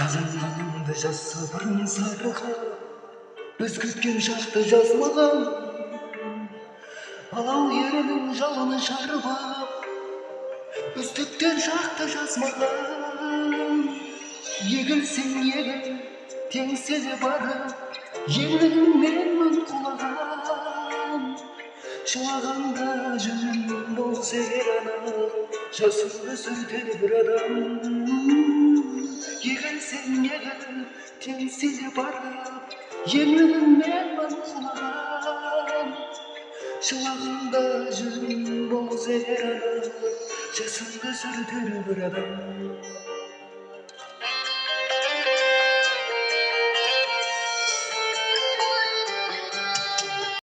Жазғаныңды жазса бұрын сарыға, біз күткен шақты жазмаған. Алау ерінің жалыны шарбап, үздіктен шақты жазмаған. Егілсең егіл, теңселе барып, еңлігіңмен құлаған. Жылағанда жүзің болса анық, жасыңды сүртер бір адам. Егілсең егіл, теңселе барып, еңлігіңмен құлаған. Жылағанда жүзің болса анық, жасыңды сүртер бір адам.